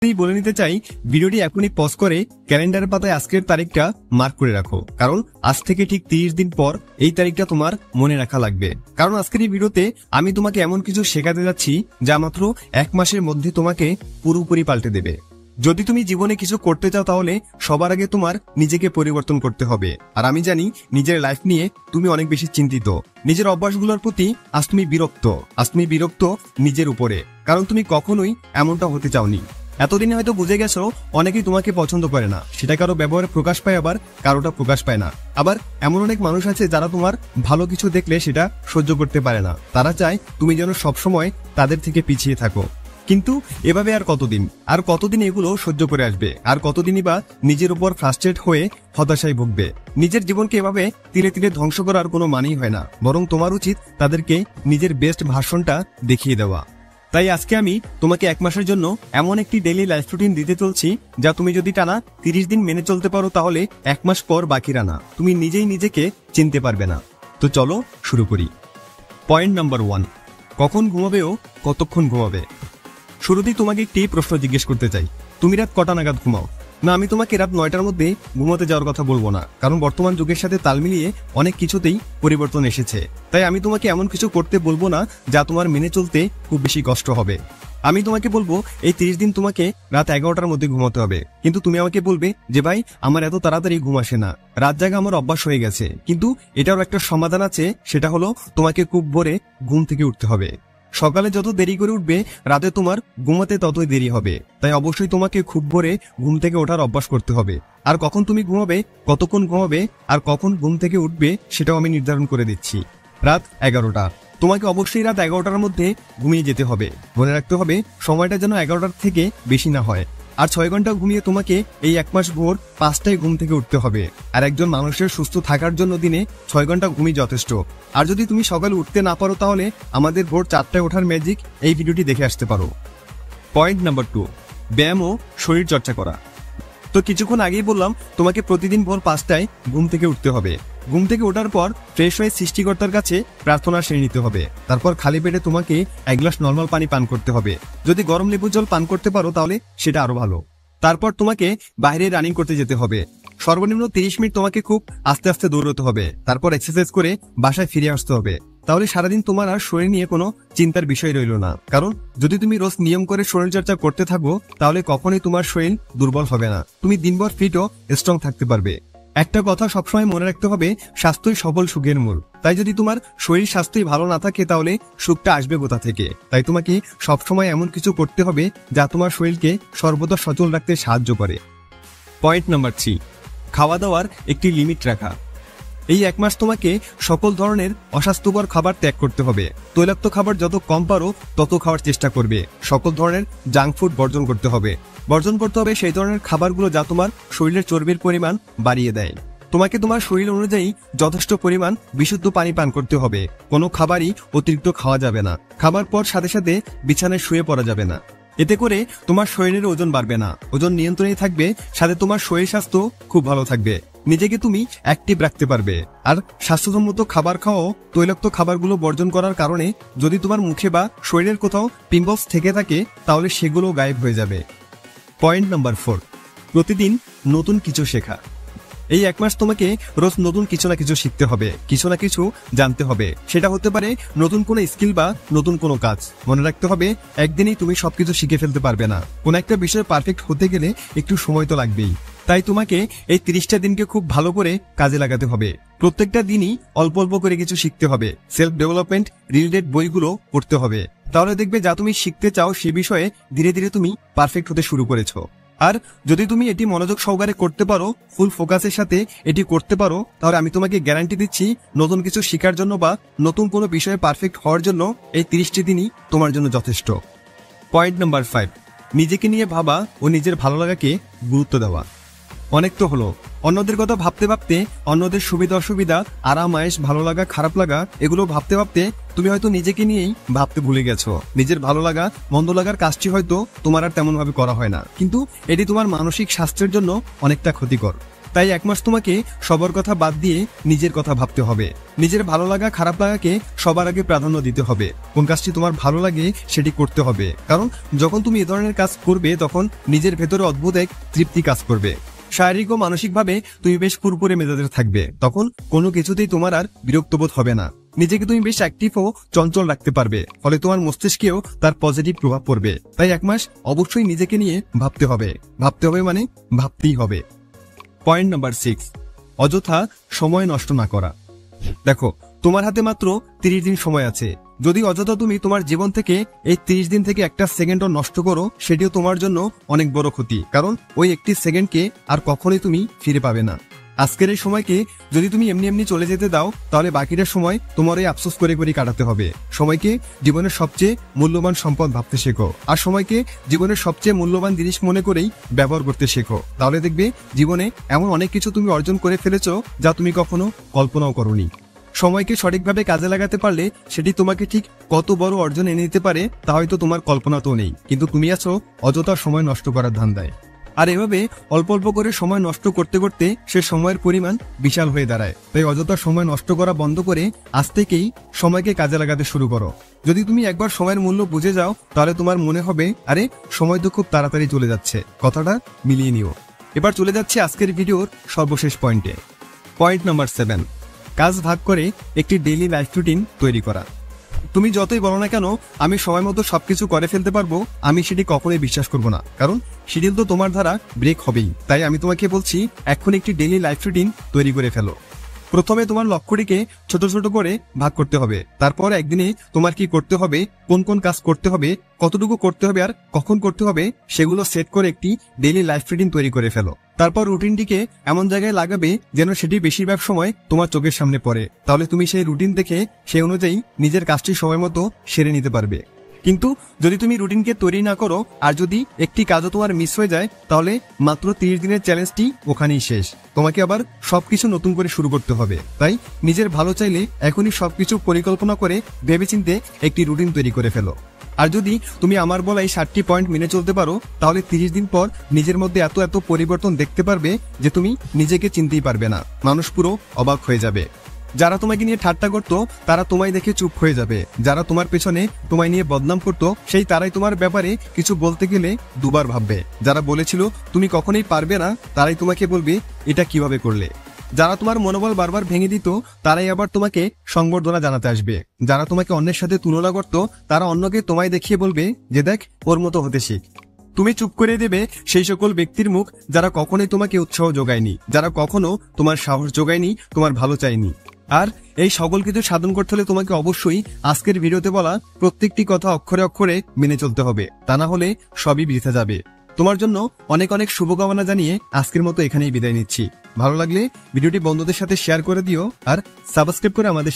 বলে নিতে চাই, ভিডিওটি এখনই পজ করে ক্যালেন্ডারের পাতায় আজকের তারিখটা মার্ক করে রাখো, কারণ আজ থেকে ঠিক 30 দিন পর এই তারিখটা তোমার মনে রাখা লাগবে। কারণ আজকের এই ভিডিওতে আমি তোমাকে এমন কিছু শেখাতে যাচ্ছি যা মাত্র 1 মাসের মধ্যে তোমাকে পুরোপুরি পাল্টে দেবে। যদি তুমি জীবনে কিছু করতে চাও তাহলে সবার আগে তোমার নিজেকে পরিবর্তন করতে হবে। আর আমি জানি নিজের লাইফ নিয়ে তুমি অনেক বেশি চিন্তিত, নিজের অভ্যাসগুলোর প্রতি আজ তুমি বিরক্ত নিজের উপরে, কারণ তুমি কখনোই এমনটা হতে চাওনি। এতদিনে হয়তো বুঝে গেছো অনেকেই তোমাকে পছন্দ করে না, সেটা কারো ব্যবহারে প্রকাশ পায়, আবার কারোটা প্রকাশ পায় না। আবার এমন অনেক মানুষ আছে যারা তোমার ভালো কিছু দেখলে সেটা সহ্য করতে পারে না, তারা চায় তুমি যেন সবসময় তাদের থেকে পিছিয়ে থাকো। কিন্তু এভাবে আর কতদিন এগুলো সহ্য করে আসবে, আর কতদিনই বা নিজের উপর ফ্রাস্ট্রেট হয়ে হতাশায় ভুগবে। নিজের জীবনকে এভাবে ধীরে ধীরে ধ্বংস করার কোনো মানেই হয় না, বরং তোমার উচিত তাদেরকে নিজের বেস্ট ভার্সনটা দেখিয়ে দেওয়া। তাই আজকে আমি তোমাকে 1 মাসের জন্য এমন একটি ডেইলি লাইফ রুটিন দিতে চলছি যা তুমি যদি টানা 30 দিন মেনে চলতে পারো তাহলে 1 মাস পর বাকিরা না, তুমি নিজেই নিজেকে চিনতে পারবে না। তো চলো শুরু করি। পয়েন্ট নাম্বার 1, কখন ঘুমাবে ও কতক্ষণ ঘুমাবে। শুরুতেই তোমাকে একটি প্রশ্ন জিজ্ঞেস করতে চাই, তুমি রাত কটা নাগাদ ঘুমাও? না, আমি তোমাকে রাত 9টার মধ্যে ঘুমাতে যাওয়ার কথা বলবো না, কারণ বর্তমান যুগের সাথে তাল মিলিয়ে অনেক কিছুতেই পরিবর্তন এসেছে। তাই আমি তোমাকে এমন কিছু করতে বলবো না যা তোমার মেনে চলতে খুব বেশি কষ্ট হবে। আমি তোমাকে বলবো এই 30 দিন তোমাকে রাত 11টার মধ্যে ঘুমাতে হবে, কিন্তু তুমি আমাকে বলবে যে ভাই আমার এত তাড়াতাড়ি ঘুম আসে না, রাত জাগা আমার অভ্যাস হয়ে গেছে। কিন্তু এটারও একটা সমাধান আছে, সেটা হলো তোমাকে খুব ভোরে ঘুম থেকে উঠতে হবে। সকালে যত দেরি করে উঠবে রাতে তোমার ঘুমাতে ততই দেরি হবে। তাই অবশ্যই তোমাকে খুব ভোরে ঘুম থেকে ওঠার অভ্যাস করতে হবে। আর কখন তুমি ঘুমাবে, কতক্ষণ ঘুমাবে আর কখন ঘুম থেকে উঠবে সেটাও আমি নির্ধারণ করে দিচ্ছি। রাত 11টা, তোমাকে অবশ্যই রাত 11টার মধ্যে ঘুমিয়ে যেতে হবে। মনে রাখতে হবে সময়টা যেন 11টার থেকে বেশি না হয়। আর 6 ঘন্টা ঘুমিয়ে তোমাকে এই 1 মাস ভোর 5টায় ঘুম থেকে উঠতে হবে। আর একজন মানুষের সুস্থ থাকার জন্য দিনে 6 ঘন্টা ঘুমই যথেষ্ট। আর যদি তুমি সকালে উঠতে না পারো তাহলে আমাদের ভোর 4টায় ওঠার ম্যাজিক এই ভিডিওটি দেখে আসতে পারো। পয়েন্ট নাম্বার 2, ব্যায়াম ও শরীর চর্চা করা। তো কিছুক্ষণ আগেই বললাম তোমাকে প্রতিদিন ভোর 5টায় ঘুম থেকে উঠতে হবে। ঘুম থেকে ওঠার পর ফ্রেশ হয়ে সৃষ্টিকর্তার কাছে প্রার্থনা সেরে নিতে হবে। তারপর খালি পেটে তোমাকে 1 গ্লাস নর্মাল পানি পান করতে হবে। যদি গরম লেবু জল পান করতে পারো তাহলে সেটা আরো ভালো। তারপর তোমাকে বাইরে রানিং করতে যেতে হবে। সর্বনিম্ন 30 মিনিট তোমাকে খুব আস্তে আস্তে দৌড়তে হবে। তারপর এক্সারসাইজ করে বাসায় ফিরে আসতে হবে। তাহলে সারাদিন তোমার আর শরীর নিয়ে কোনো চিন্তার বিষয় রইল না, কারণ যদি তুমি রোজ নিয়ম করে শরীরচর্চা করতে থাকো তাহলে কখনোই তোমার শরীর দুর্বল হবে না, তুমি দিনভর ফিট ও স্ট্রং থাকতে পারবে। একটা কথা সবসময় মনে রাখতে হবে, স্বাস্থ্যই সফল সুখের মূল। তাই যদি তোমার শরীর স্বাস্থ্যই ভালো না থাকে তাহলে সুখটা আসবে কোথা থেকে? তাই তোমাকে সবসময় এমন কিছু করতে হবে যা তোমার শরীরকে সর্বদা সচল রাখতে সাহায্য করে। পয়েন্ট নাম্বার 3, খাওয়া দাওয়ার একটি লিমিট রাখা। এই 1 মাস তোমাকে সকল ধরনের অস্বাস্থ্যকর খাবার ত্যাগ করতে হবে। তৈলাক্ত খাবার যত কম পারো তত খাওয়ার চেষ্টা করবে। সকল ধরনের জাঙ্ক ফুড বর্জন করতে হবে সেই ধরনের খাবারগুলো যা তোমার শরীরের চর্বির পরিমাণ বাড়িয়ে দেয়। তোমাকে তোমার শরীর অনুযায়ী যথেষ্ট পরিমাণ বিশুদ্ধ পানি পান করতে হবে। কোনো খাবারই অতিরিক্ত খাওয়া যাবে না। খাবার পর সাথে সাথে বিছানায় শুয়ে পড়া যাবে না। এতে করে তোমার শরীরের ওজন বাড়বে না, ওজন নিয়ন্ত্রণে থাকবে, সাথে তোমার শরীর স্বাস্থ্য খুব ভালো থাকবে। নিজেকে তুমি অ্যাক্টিভ রাখতে পারবে। আর স্বাস্থ্যসম্মত খাবার খাওয়াও তৈলাক্ত খাবারগুলো বর্জন করার কারণে যদি তোমার মুখে বা শরীরের কোথাও পিম্পলস থেকে থাকে তাহলে সেগুলো গায়েব হয়ে যাবে। পয়েন্ট নাম্বার 4, প্রতিদিন নতুন কিছু শেখা। এই 1 মাস তোমাকে রোজ নতুন কিছু না কিছু শিখতে হবে, কিছু না কিছু জানতে হবে। সেটা হতে পারে নতুন কোনো স্কিল বা নতুন কোনো কাজ। মনে রাখতে হবে একদিনেই তুমি সবকিছু শিখে ফেলতে পারবে না। কোনো একটা বিষয়ে পারফেক্ট হতে গেলে একটু সময় তো লাগবেই। তাই তোমাকে এই 30টা দিনকে খুব ভালো করে কাজে লাগাতে হবে। প্রত্যেকটা দিনই অল্প অল্প করে কিছু শিখতে হবে। সেলফ ডেভেলপমেন্ট রিলেটেড বইগুলো পড়তে হবে। তাহলে দেখবে যা তুমি শিখতে চাও সে বিষয়ে ধীরে ধীরে তুমি পারফেক্ট হতে শুরু করেছো। আর যদি তুমি এটি মনোযোগ সহকারে করতে পারো, ফুল ফোকাসের সাথে এটি করতে পারো, তাহলে আমি তোমাকে গ্যারান্টি দিচ্ছি নতুন কিছু শেখার জন্য বা নতুন কোনো বিষয়ে পারফেক্ট হওয়ার জন্য এই 30টি দিনই তোমার জন্য যথেষ্ট। পয়েন্ট নাম্বার 5, নিজেকে নিয়ে ভাবা ও নিজের ভালো লাগাকে গুরুত্ব দেওয়া। অনেক তো হলো, অন্যদের কথা ভাবতে ভাবতে, অন্যদের সুবিধা অসুবিধা, আরাম আয়েশ, ভালো লাগা খারাপ লাগা এগুলো ভাবতে ভাবতে তুমি হয়তো নিজেকে নিয়েই ভাবতে ভুলে গেছো। নিজের ভালো লাগা মন্দ লাগার কাজটি হয়তো তোমার আর তেমন ভাবে করা হয় না, কিন্তু এটি তোমার মানসিক স্বাস্থ্যের জন্য অনেকটা ক্ষতিকর। তাই 1 মাস তোমাকে সবার কথা বাদ দিয়ে নিজের কথা ভাবতে হবে। নিজের ভালো লাগা খারাপ লাগাকে সবার আগে প্রাধান্য দিতে হবে। কোন কাজটি তোমার ভালো লাগে সেটি করতে হবে, কারণ যখন তুমি এ ধরনের কাজ করবে তখন নিজের ভেতরে অদ্ভুত এক তৃপ্তি কাজ করবে। শারীরিক ও মানসিকভাবে তুমি বেশ ফুরফুরে মেজাজের থাকবে। তখন কোনো কিছুতেই তোমার আর বিরক্তবোধ হবে না। নিজেকে তুমি বেশ অ্যাক্টিভ ও চঞ্চল রাখতে পারবে, ফলে তোমার মস্তিষ্কেও তার পজিটিভ প্রভাব পড়বে। তাই 1 মাস অবশ্যই নিজেকে নিয়ে ভাবতে হবে। ভাবতে হবে মানে ভাবতেই হবে। পয়েন্ট নাম্বার 6, অযথা সময় নষ্ট না করা। দেখো, তোমার হাতে মাত্র 30 দিন সময় আছে। যদি অযথা তুমি তোমার জীবন থেকে এই 30 দিন থেকে একটা সেকেন্ডও নষ্ট করো, সেটিও তোমার জন্য অনেক বড় ক্ষতি, কারণ ওই একটি সেকেন্ডকে আর কখনোই তুমি ফিরে পাবে না। আজকের এই সময়কে যদি তুমি এমনি এমনি চলে যেতে দাও, তাহলে বাকিটা সময় তোমার এই আফসোস করে করে কাটাতে হবে। সময়কে জীবনের সবচেয়ে মূল্যবান সম্পদ ভাবতে শেখো, আর সময়কে জীবনের সবচেয়ে মূল্যবান জিনিস মনে করেই ব্যবহার করতে শেখো। তাহলে দেখবে জীবনে এমন অনেক কিছু তুমি অর্জন করে ফেলেছো যা তুমি কখনো কল্পনাও করোনি। সময়কে সঠিকভাবে কাজে লাগাতে পারলে সেটি তোমাকে ঠিক কত বড় অর্জন এনে দিতে পারে তা হয়তো তোমার কল্পনাতেও নেই, কিন্তু তুমি আছো অযথা সময় নষ্ট করার ধান্দায়। আর এভাবে অল্প অল্প করে সময় নষ্ট করতে করতে সে সময়ের পরিমাণ বিশাল হয়ে দাঁড়ায়। তাই অযথা সময় নষ্ট করা বন্ধ করে আজ থেকেই সময়কে কাজে লাগাতে শুরু করো। যদি তুমি একবার সময়ের মূল্য বুঝে যাও, তাহলে তোমার মনে হবে আরে সময় তো খুব তাড়াতাড়ি চলে যাচ্ছে। কথাটা মিলিয়ে নিও। এবার চলে যাচ্ছে আজকের ভিডিওর সর্বশেষ পয়েন্টে। পয়েন্ট নাম্বার 7, কাজ ভাগ করে একটি ডেইলি লাইফ রুটিন তৈরি করা। তুমি যতই বলো না কেন আমি সময় মতো সবকিছু করে ফেলতে পারবো, আমি সেটি কখনোই বিশ্বাস করবো না, কারণ শিডিউল তো তোমার দ্বারা ব্রেক হবেই। তাই আমি তোমাকে বলছি, এখন একটি ডেইলি লাইফ রুটিন তৈরি করে ফেলো। প্রথমে তোমার লক্ষ্যটিকে ছোট ছোট করে ভাগ করতে হবে। তারপর একদিনে তোমার কি করতে হবে, কোন কোন কাজ করতে হবে, কতটুকু করতে হবে আর কখন করতে হবে, সেগুলো সেট করে একটি ডেইলি লাইফ রুটিন তৈরি করে ফেলো। তারপর রুটিনটিকে এমন জায়গায় লাগাবে যেন সেটি বেশিরভাগ সময় তোমার চোখের সামনে পড়ে। তাহলে তুমি সেই রুটিন দেখে সেই অনুযায়ী নিজের কাজটি সময় মতো সেরে নিতে পারবে। কিন্তু যদি তুমি রুটিনকে তৈরি না করো আর যদি একটি কাজও তোমার মিস হয়ে যায়, তাহলে মাত্র 30 দিনের চ্যালেঞ্জটি ওখানেই শেষ। তোমাকে আবার সবকিছু নতুন করে শুরু করতে হবে। তাই নিজের ভালো চাইলে এখনই সবকিছু পরিকল্পনা করে ভেবেচিন্তে একটি রুটিন তৈরি করে ফেলো। আর যদি তুমি আমার বলা এই 7টি পয়েন্ট মেনে চলতে পারো, তাহলে 30 দিন পর নিজের মধ্যে এত এত পরিবর্তন দেখতে পারবে যে তুমি নিজেকে চিনতেই পারবে না। মানুষ পুরো অবাক হয়ে যাবে। যারা তোমাকে নিয়ে ঠাট্টা করতো তারা তোমায় দেখে চুপ হয়ে যাবে। যারা তোমার পেছনে তোমায় নিয়ে বদনাম করতো সেই তারাই তোমার ব্যাপারে কিছু বলতে গেলে দুবার ভাববে। যারা বলেছিল তুমি কখনোই পারবে না, তারাই তোমাকে বলবে এটা কিভাবে করলে। যারা তোমার মনোবল বারবার ভেঙে দিত তারাই আবার তোমাকে সংবর্ধনা জানাতে আসবে। যারা তোমাকে অন্যের সাথে তুলনা করত তারা অন্যকে তোমায় দেখিয়ে বলবে যে দেখ ওর মতো হতে শিখ। তুমি চুপ করে দেবে সেই সকল ব্যক্তির মুখ যারা কখনোই তোমাকে উৎসাহ যোগায়নি, যারা কখনো তোমার সাহস যোগায়নি, তোমার ভালো চায়নি। আর এই সকল কিছু সাধন করতে হলে তোমাকে অবশ্যই আজকের ভিডিওতে বলা প্রত্যেকটি কথা অক্ষরে অক্ষরে মেনে চলতে হবে, তা না হলে সবই বৃথা যাবে। তোমার জন্য অনেক অনেক শুভকামনা জানিয়ে আজকের মতো এখানেই বিদায় নিচ্ছি। ভালো লাগলে ভিডিওটি বন্ধুদের সাথে শেয়ার করে দিও আর সাবস্ক্রাইব করে আমাদের